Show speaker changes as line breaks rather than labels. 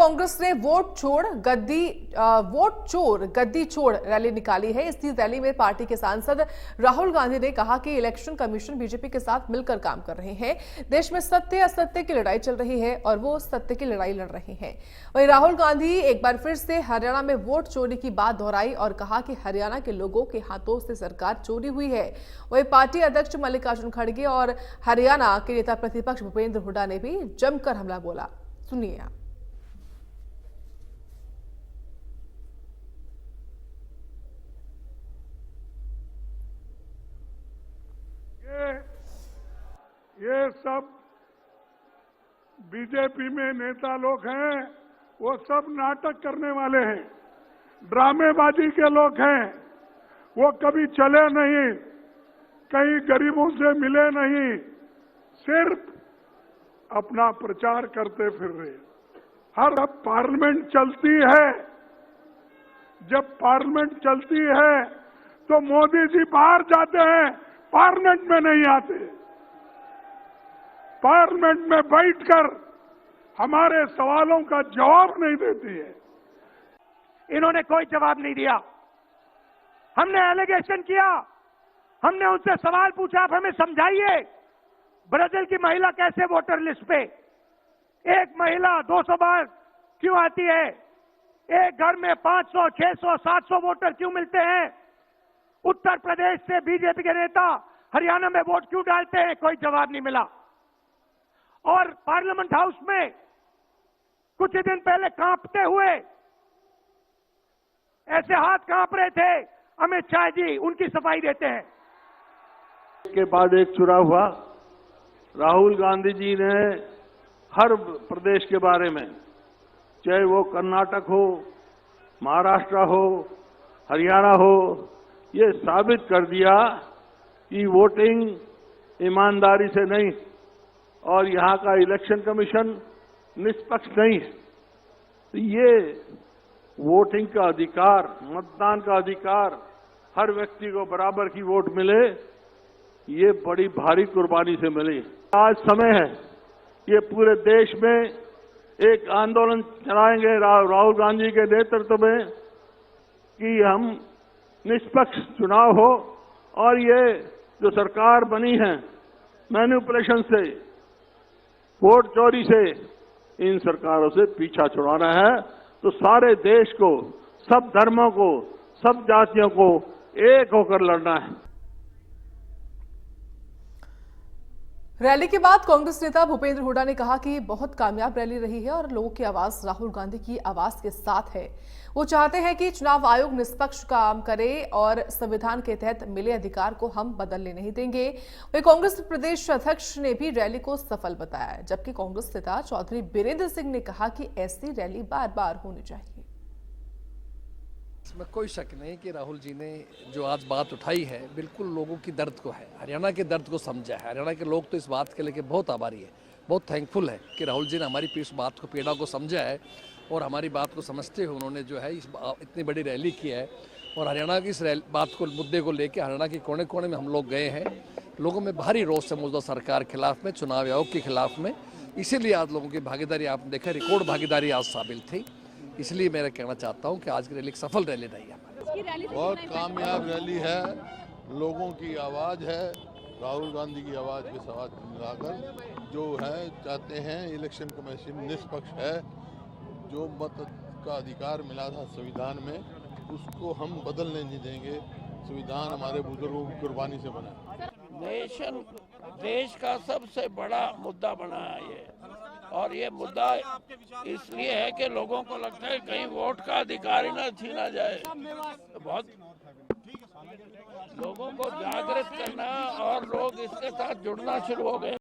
कांग्रेस ने वोट चोर गद्दी छोड़ रैली निकाली है। इस रैली में पार्टी के सांसद राहुल गांधी ने कहा कि इलेक्शन कमीशन बीजेपी के साथ मिलकर काम कर रहे हैं। देश में सत्य असत्य की लड़ाई चल रही है और वो सत्य की लड़ाई लड़ रहे हैं। वहीं राहुल गांधी एक बार फिर से हरियाणा में वोट चोरी की बात दोहराई और कहा कि हरियाणा के लोगों के हाथों से सरकार चोरी हुई है। वहीं पार्टी अध्यक्ष मल्लिकार्जुन खड़गे और हरियाणा के नेता प्रतिपक्ष भूपेंद्र हुड्डा ने भी जमकर हमला बोला। सुनिए आप।
ये सब बीजेपी में नेता लोग हैं, वो सब नाटक करने वाले हैं, ड्रामेबाजी के लोग हैं। वो कभी चले नहीं, कहीं गरीबों से मिले नहीं, सिर्फ अपना प्रचार करते फिर रहे। हर पार्लियामेंट चलती है, जब पार्लियामेंट चलती है तो मोदी जी बाहर जाते हैं, पार्लियामेंट में नहीं आते। पार्लियामेंट में बैठकर हमारे सवालों का जवाब नहीं देती है।
इन्होंने कोई जवाब नहीं दिया। हमने एलिगेशन किया, हमने उनसे सवाल पूछा, आप हमें समझाइए ब्राजील की महिला कैसे वोटर लिस्ट पे, एक महिला 200 बार क्यों आती है, एक घर में 500, 600, 700 वोटर क्यों मिलते हैं, उत्तर प्रदेश से बीजेपी के नेता हरियाणा में वोट क्यों डालते हैं, कोई जवाब नहीं मिला। और पार्लियामेंट हाउस में कुछ ही दिन पहले कांपते हुए, ऐसे हाथ कांप रहे थे, अमित शाह जी उनकी सफाई देते हैं।
के बाद एक चुनाव हुआ, राहुल गांधी जी ने हर प्रदेश के बारे में, चाहे वो कर्नाटक हो, महाराष्ट्र हो, हरियाणा हो, ये साबित कर दिया कि वोटिंग ईमानदारी से नहीं और यहाँ का इलेक्शन कमीशन निष्पक्ष नहीं है। तो ये वोटिंग का अधिकार, मतदान का अधिकार, हर व्यक्ति को बराबर की वोट मिले, ये बड़ी भारी कुर्बानी से मिली। आज समय है, ये पूरे देश में एक आंदोलन चलाएंगे राहुल गांधी के नेतृत्व में कि हम निष्पक्ष चुनाव हो और ये जो सरकार बनी है मैनिपुलेशन से, वोट चोरी से, इन सरकारों से पीछा छुड़ाना है। तो सारे देश को, सब धर्मों को, सब जातियों को एक होकर लड़ना है।
रैली के बाद कांग्रेस नेता भूपेंद्र हुड्डा ने कहा कि बहुत कामयाब रैली रही है और लोगों की आवाज राहुल गांधी की आवाज के साथ है। वो चाहते हैं कि चुनाव आयोग निष्पक्ष काम करे और संविधान के तहत मिले अधिकार को हम बदलने नहीं देंगे। वहीं कांग्रेस प्रदेश अध्यक्ष ने भी रैली को सफल बताया, जबकि कांग्रेस नेता चौधरी बीरेंद्र सिंह ने कहा कि ऐसी रैली बार बार होनी चाहिए।
इसमें कोई शक नहीं कि राहुल जी ने जो आज बात उठाई है, बिल्कुल लोगों की दर्द को है, हरियाणा के दर्द को समझा है। हरियाणा के लोग तो इस बात के लेके बहुत आभारी है, बहुत थैंकफुल है कि राहुल जी ने हमारी इस बात को, पीड़ा को समझा है और हमारी बात को समझते हुए उन्होंने जो है इतनी बड़ी रैली की है। और हरियाणा की इस बात को, मुद्दे को लेकर हरियाणा के कोने कोने में हम लोग गए हैं। लोगों में भारी रोष है मौजूदा सरकार के खिलाफ में, चुनाव आयोग के खिलाफ में। इसीलिए आज लोगों की भागीदारी आपने देखा, रिकॉर्ड भागीदारी आज शामिल थी। इसलिए मैं कहना चाहता हूं कि आज की रैली एक सफल रैली रही है।
बहुत कामयाब रैली है, लोगों की आवाज़ है, राहुल गांधी की आवाज़ के साथ मिलाकर जो है चाहते हैं इलेक्शन कमीशन निष्पक्ष है। जो मत का अधिकार मिला था संविधान में, उसको हम बदलने नहीं देंगे। संविधान हमारे बुजुर्गों की कुर्बानी से बना।
नेशन देश का सबसे बड़ा मुद्दा बना है ये, और ये मुद्दा इसलिए है कि लोगों को लगता है कहीं वोट का अधिकार ही ना छीना जाए। तो बहुत लोगों को जागृत करना और लोग इसके साथ जुड़ना शुरू हो गए।